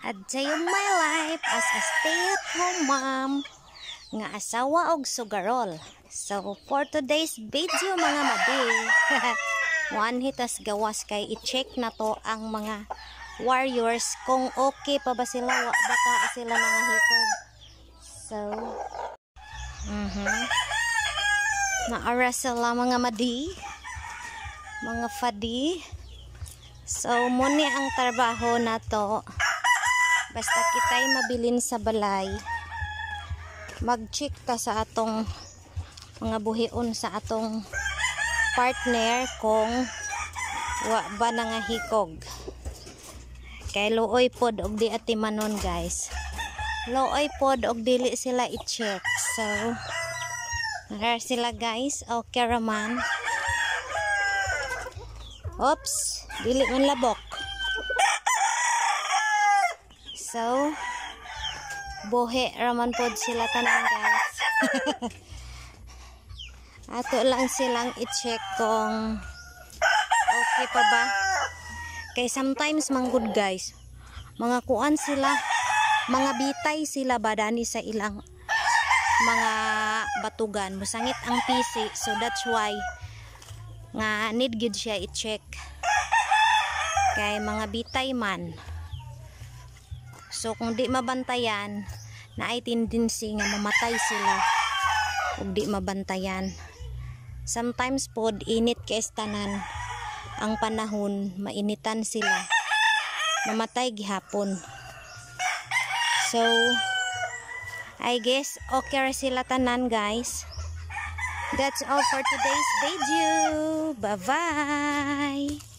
Adjayong my life as a stay-at-home mom nga asawa og sugarol. So for today's video mga madi, one hitas gawas kay i-check na to ang mga warriors kung okay pa ba sila, baka sila mga hikog. So naara sila mga madi, mga fadi. So muni ang trabaho na to. Basta kita'y mabilin sa balay, mag-check ta sa atong mga buhion sa atong partner kung wa ba nangahikog. Kay looy pod og di atimanon guys. Looy pod og dili sila i-check. So narar sila guys. Okay raman. Oops, dili man labok. So, buhe raman pod sila tanan guys. Ato lang silang i-check kung okay pa ba. Kay sometimes manggod guys, mga kuan sila, mga bitay sila badani sa ilang mga batugan. Musangit ang PC, so that's why nga need gid siya i-check. Kay mga bitay man. So kung di mabantayan, na ay tendency nga mamatay sila kung di mabantayan. Sometimes pod init kay tanan ang panahon, mainitan sila, mamatay gihapon. So I guess okay ra sila tanan guys. That's all for today's video. Bye bye.